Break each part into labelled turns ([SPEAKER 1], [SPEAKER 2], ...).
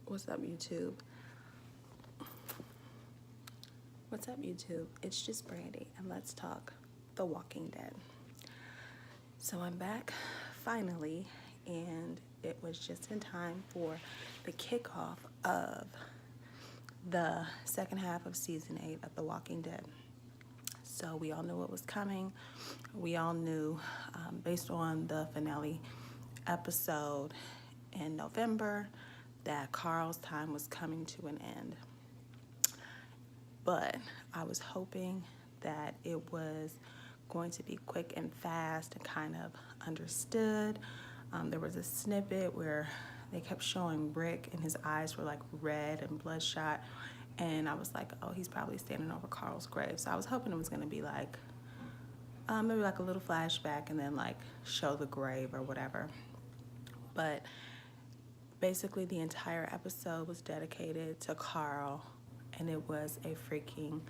[SPEAKER 1] What's up, YouTube? What's up, YouTube? It's just Brandy, and let's talk The Walking Dead. So I'm back, finally, and it was just in time for the kickoff of the second half of Season 8 of The Walking Dead. So we all knew what was coming. We all knew, based on the finale episode in November, that Carl's time was coming to an end. But I was hoping that it was going to be quick and fast and kind of understood. There was a snippet where they kept showing Rick and his eyes were like red and bloodshot. And I was like, oh, he's probably standing over Carl's grave. So I was hoping it was going to be like, maybe like a little flashback and then like show the grave or whatever. But basically the entire episode was dedicated to Carl, and it was a freaking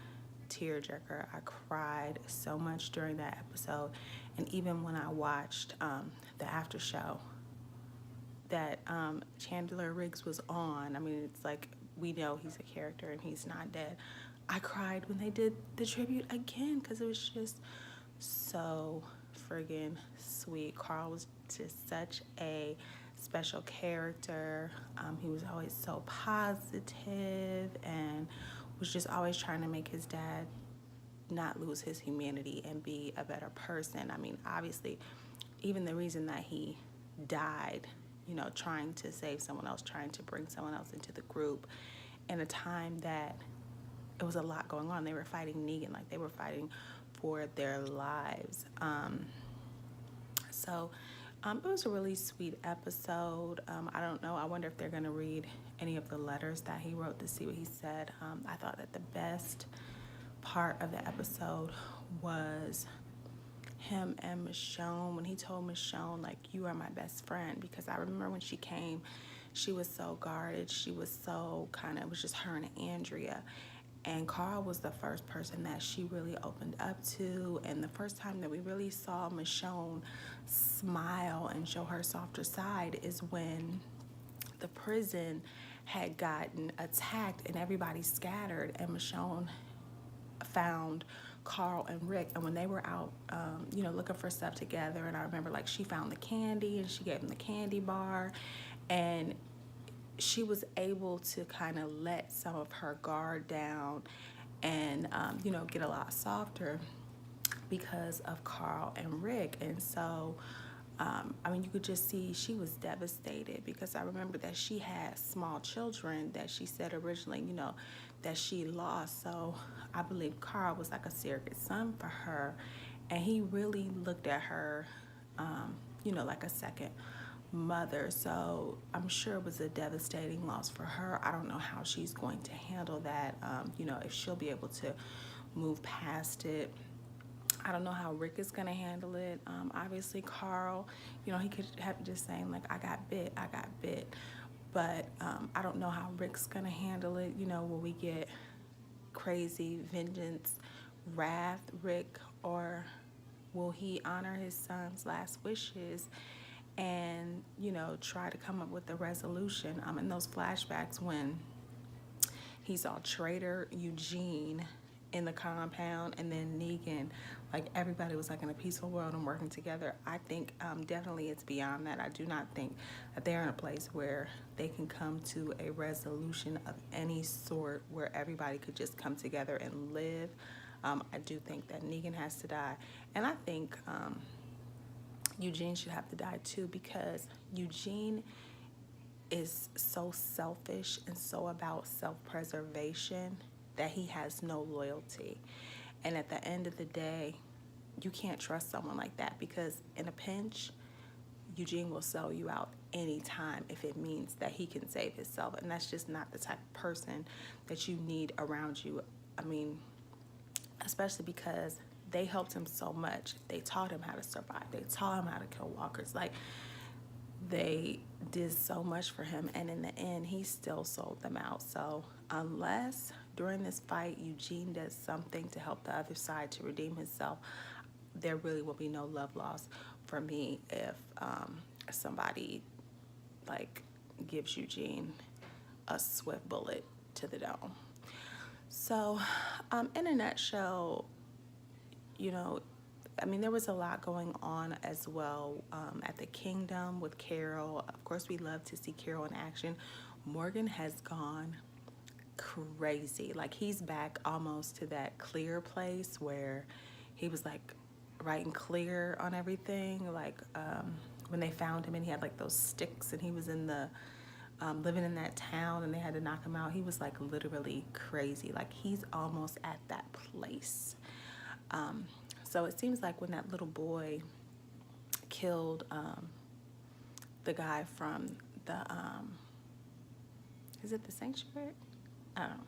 [SPEAKER 1] tearjerker. I cried so much during that episode, and even when I watched the after show that Chandler Riggs was on, I mean, it's like we know he's a character and he's not dead. I cried when they did the tribute again because it was just so friggin' sweet. Carl was just such a special character. He was always so positive and was just always trying to make his dad not lose his humanity and be a better person. I mean, obviously, even the reason that he died, you know, trying to save someone else, trying to bring someone else into the group in a time that it was a lot going on. They were fighting Negan, like they were fighting for their lives. So it was a really sweet episode. I don't know. I wonder if they're going to read any of the letters that he wrote to see what he said. I thought that the best part of the episode was him and Michonne, when he told Michonne, like, you are my best friend, because I remember when she came, she was so guarded. She was so kind of, it was just her and Andrea. And Carl was the first person that she really opened up to. And the first time that we really saw Michonne smile and show her softer side is when the prison had gotten attacked and everybody scattered, and Michonne found Carl and Rick, and when they were out, you know, looking for stuff together, and I remember like she found the candy and she gave him the candy bar, and she was able to kind of let some of her guard down and, you know, get a lot softer because of Carl and Rick. And so, I mean, you could just see she was devastated, because I remember that she had small children that she said originally, you know, that she lost. So I believe Carl was like a surrogate son for her, and he really looked at her, you know, like a second mother. So I'm sure it was a devastating loss for her. I don't know how she's going to handle that, you know, if she'll be able to move past it. I don't know how Rick is going to handle it. Obviously, Carl, you know, he could have just saying, like, I got bit. But I don't know how Rick's going to handle it. You know, will we get crazy vengeance, wrath, Rick, or will he honor his son's last wishes and, you know, try to come up with a resolution? In those flashbacks when he saw Traitor Eugene in the compound, and then Negan, like everybody was like in a peaceful world and working together. I think definitely it's beyond that. I do not think that they're in a place where they can come to a resolution of any sort where everybody could just come together and live. I do think that Negan has to die, and I think Eugene should have to die too, because Eugene is so selfish and so about self-preservation that he has no loyalty. And at the end of the day, you can't trust someone like that, because in a pinch, Eugene will sell you out anytime if it means that he can save himself. And that's just not the type of person that you need around you. I mean, especially because they helped him so much. They taught him how to survive. They taught him how to kill walkers. Like, they did so much for him, and in the end, he still sold them out. So unless during this fight Eugene does something to help the other side to redeem himself, there really will be no love lost for me if somebody like gives Eugene a swift bullet to the dome. So, in a nutshell, you know, I mean, there was a lot going on as well at the Kingdom with Carol. Of course, we love to see Carol in action. Morgan has gone crazy. Like, he's back almost to that clear place where he was like writing clear on everything. Like, when they found him and he had like those sticks and he was in the living in that town and they had to knock him out. He was like literally crazy. Like, he's almost at that place. So it seems like when that little boy killed the guy from the, is it the Sanctuary? I don't know.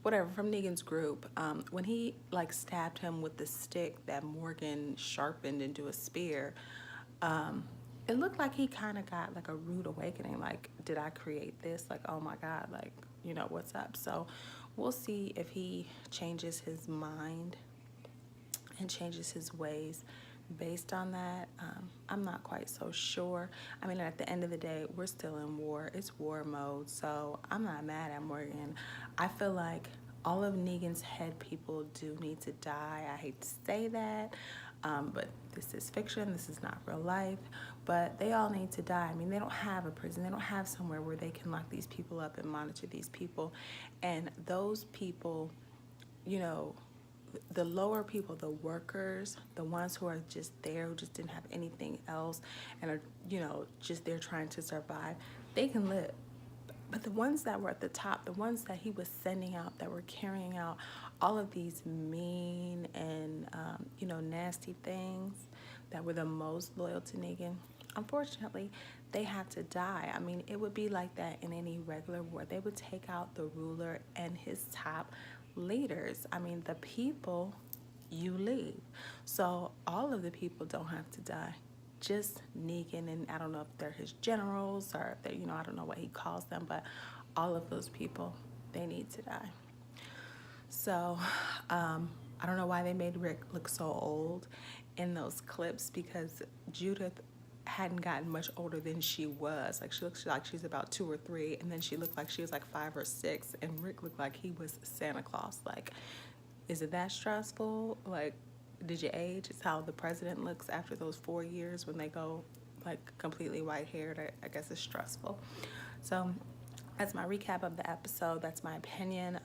[SPEAKER 1] Whatever, from Negan's group. When he like stabbed him with the stick that Morgan sharpened into a spear, it looked like he kind of got like a rude awakening. Like, did I create this? Like, oh my God, like, you know, what's up? So we'll see if he changes his mind and changes his ways based on that. I'm not quite so sure. I mean, at the end of the day, we're still in war. It's war mode, so I'm not mad at Morgan. I feel like all of Negan's head people do need to die. I hate to say that, but this is fiction. This is not real life, but they all need to die. I mean, they don't have a prison. They don't have somewhere where they can lock these people up and monitor these people. And those people, you know, the lower people, the workers, the ones who are just there, who just didn't have anything else and are, you know, just there trying to survive, they can live. But the ones that were at the top, the ones that he was sending out, that were carrying out all of these mean and, you know, nasty things, that were the most loyal to Negan, unfortunately, they had to die. I mean, it would be like that in any regular war. They would take out the ruler and his top leaders. I mean, the people you leave. So all of the people don't have to die. Just Negan, and I don't know if they're his generals or if they're, you know, I don't know what he calls them, but all of those people, they need to die. So I don't know why they made Rick look so old in those clips, because Judith hadn't gotten much older than she was. Like, she looks like she's about 2 or 3, and then she looked like she was like 5 or 6, and Rick looked like he was Santa Claus. Like, is it that stressful? Like, did you age? It's how the president looks after those 4 years when they go like completely white haired. I guess it's stressful. So that's my recap of the episode. That's my opinion.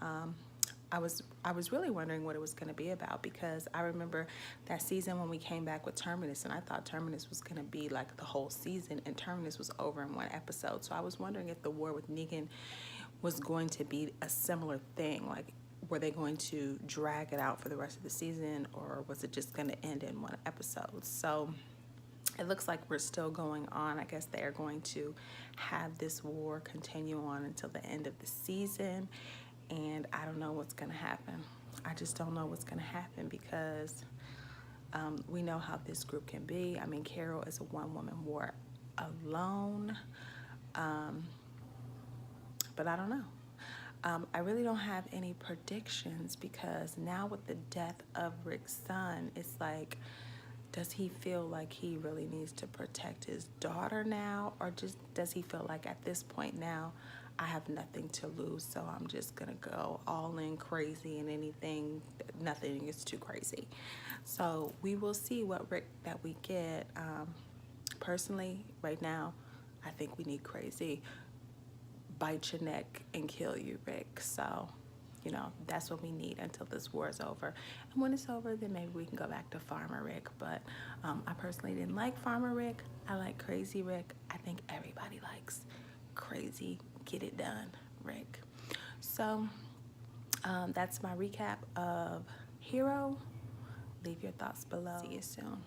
[SPEAKER 1] I was really wondering what it was going to be about, because I remember that season when we came back with Terminus, and I thought Terminus was going to be like the whole season, and Terminus was over in 1 episode. So I was wondering if the war with Negan was going to be a similar thing. Like, were they going to drag it out for the rest of the season, or was it just going to end in 1 episode? So it looks like we're still going on. I guess they are going to have this war continue on until the end of the season. And I don't know what's going to happen. I just don't know what's going to happen, because we know how this group can be. I mean, Carol is a 1-woman war alone. But I don't know. I really don't have any predictions, because now with the death of Rick's son, it's like, does he feel like he really needs to protect his daughter now? Or just does he feel like at this point now, I have nothing to lose, so I'm just gonna go all in crazy, and nothing is too crazy. So we will see what Rick that we get. Personally, right now, I think we need crazy. Bite your neck and kill you, Rick. So, you know, that's what we need until this war is over. And when it's over, then maybe we can go back to Farmer Rick. But I personally didn't like Farmer Rick. I like Crazy Rick. I think everybody likes crazy, get it done Rick. So that's my recap of Hero. Leave your thoughts below. See you soon.